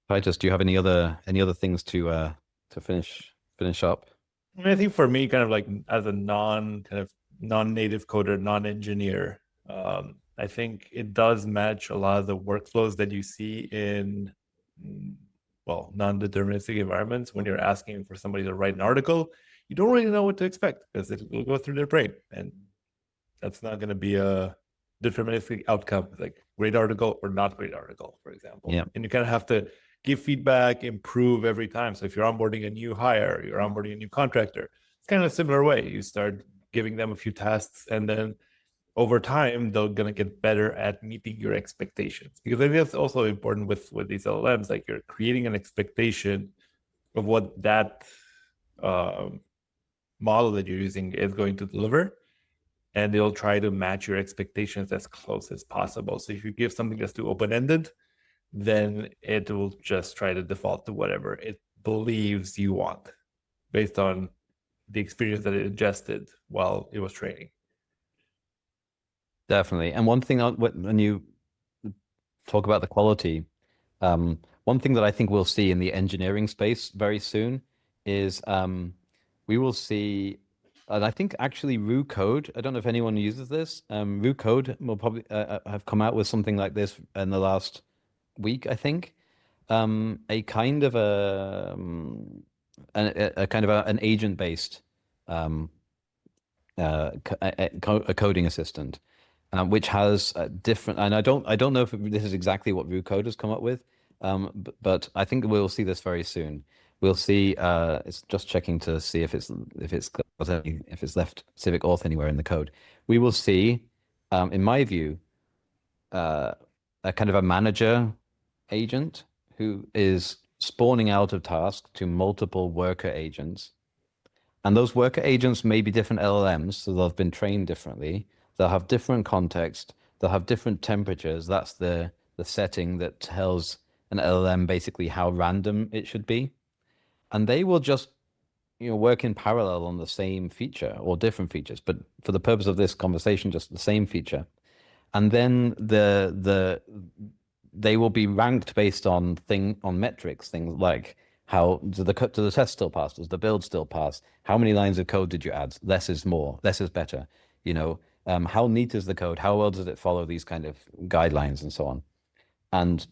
Titus, do you have any other things to finish up? I mean, I think for me, kind of like as a non-native coder, non-engineer, I think it does match a lot of the workflows that you see in, well, non-deterministic environments. When you're asking for somebody to write an article, you don't really know what to expect because it will go through their brain, and that's not going to be a deterministic outcome, like great article or not great article, for example. Yeah. And you kind of have to give feedback, improve every time. So if you're onboarding a new hire, you're onboarding a new contractor, it's kind of a similar way. You start giving them a few tasks, and then over time, they're going to get better at meeting your expectations. Because I think that's also important with these LLMs. Like, you're creating an expectation of what that model that you're using is going to deliver, and they'll try to match your expectations as close as possible. So if you give something that's too open-ended, then it will just try to default to whatever it believes you want based on the experience that it ingested while it was training. Definitely. And one thing when you talk about the quality, one thing that I think we'll see in the engineering space very soon is we will see, and I think actually Rue Code, I don't know if anyone uses this, Rue Code will probably have come out with something like this in the last week, I think. A kind of a kind of an agent-based a coding assistant, which has different. And I don't know if this is exactly what Rue Code has come up with, but I think we'll see this very soon. We'll see. It's just checking to see if it's left Civic Auth anywhere in the code. We will see, in my view, a kind of a manager agent who is spawning out of task to multiple worker agents. And those worker agents may be different LLMs, so they'll have been trained differently. They'll have different context. They'll have different temperatures. That's the setting that tells an LLM basically how random it should be. And they will just work in parallel on the same feature or different features, but for the purpose of this conversation, just the same feature. And then they will be ranked based on metrics, things like how do the test still pass? Does the build still pass? How many lines of code did you add? Less is more. Less is better. How neat is the code? How well does it follow these kind of guidelines and so on? And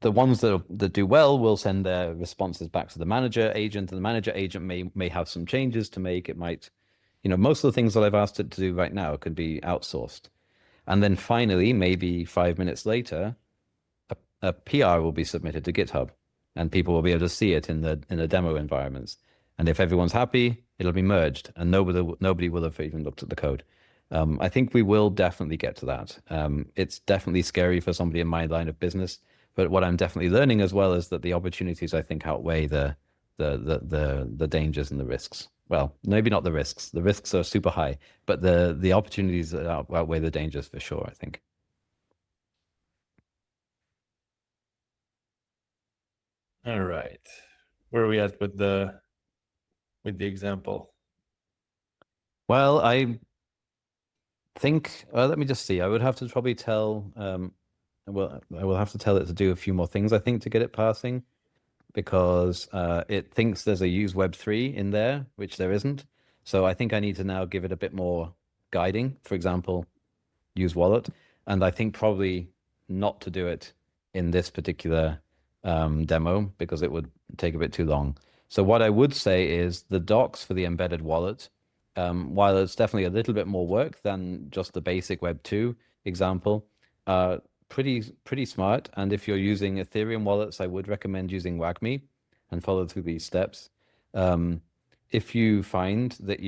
the ones that do well will send their responses back to the manager agent, and the manager agent may have some changes to make. It might, most of the things that I've asked it to do right now could be outsourced. And then finally, maybe 5 minutes later, a PR will be submitted to GitHub, and people will be able to see it in the demo environments. And if everyone's happy, it'll be merged, and nobody will have even looked at the code. I think we will definitely get to that. It's definitely scary for somebody in my line of business, but what I'm definitely learning as well is that the opportunities, I think, outweigh the dangers and the risks. Well, maybe not the risks. The risks are super high, but the opportunities outweigh the dangers for sure, I think. All right. Where are we at with the example? Well, I think, let me just see. I would have to probably tell, well, I will have to tell it to do a few more things, I think, to get it passing, because it thinks there's a use Web3 in there, which there isn't. So I think I need to now give it a bit more guiding, for example, use wallet. And I think probably not to do it in this particular demo because it would take a bit too long. So what I would say is the docs for the embedded wallet, while it's definitely a little bit more work than just the basic Web2 example, pretty smart. And if you're using Ethereum wallets, I would recommend using WAGMI and follow through these steps. If you find that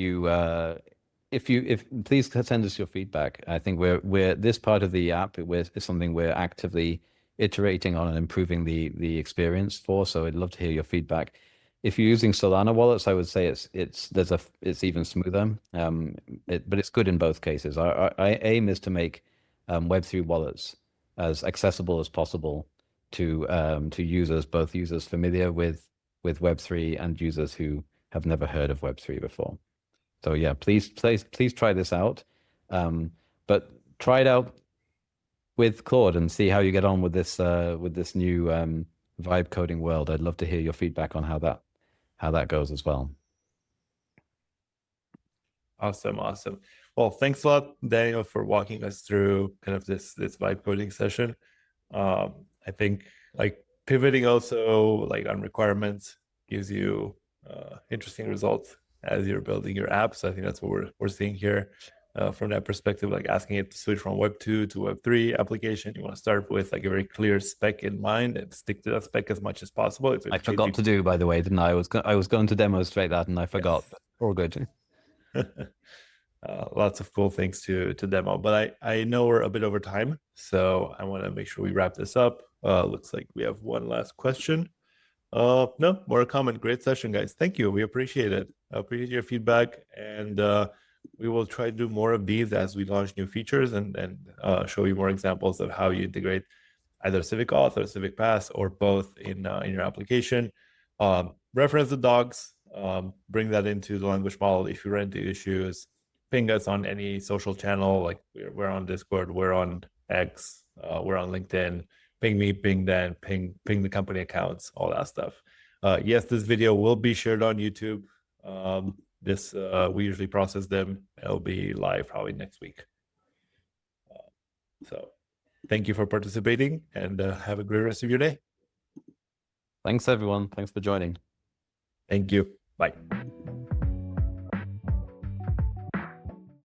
please send us your feedback. I think we're this part of the app is something we're actively iterating on and improving the experience for. So I'd love to hear your feedback. If you're using Solana wallets, I would say it's even smoother. But it's good in both cases. Our aim is to make Web3 wallets as accessible as possible to users, both users familiar with Web3 and users who have never heard of Web3 before. So yeah, please try this out. But try it out with Claude and see how you get on with this new vibe coding world. I'd love to hear your feedback on how that goes as well. Awesome. Well, thanks a lot, Daniel, for walking us through kind of this vibe coding session. I think like pivoting also like on requirements gives you interesting results as you're building your app. So I think that's what we're seeing here. From that perspective, like asking it to switch from Web2 to Web3 application, you want to start with like a very clear spec in mind and stick to that spec as much as possible. I forgot to do, by the way, didn't I? I was going to demonstrate that and I forgot. Yes. All good. Lots of cool things to demo, but I know we're a bit over time, so I want to make sure we wrap this up. Looks like we have one last question. No, more comment. Great session, guys. Thank you. We appreciate it. Appreciate your feedback, and we will try to do more of these as we launch new features and show you more examples of how you integrate either Civic Auth or Civic Pass or both in your application. Reference the docs. Bring that into the language model. If you run into issues, ping us on any social channel. Like we're on Discord, we're on X, we're on LinkedIn. Ping me, ping Dan, ping the company accounts, all that stuff. Yes, this video will be shared on YouTube. We usually process them. It'll be live probably next week. So thank you for participating and have a great rest of your day. Thanks, everyone. Thanks for joining. Thank you. Bye.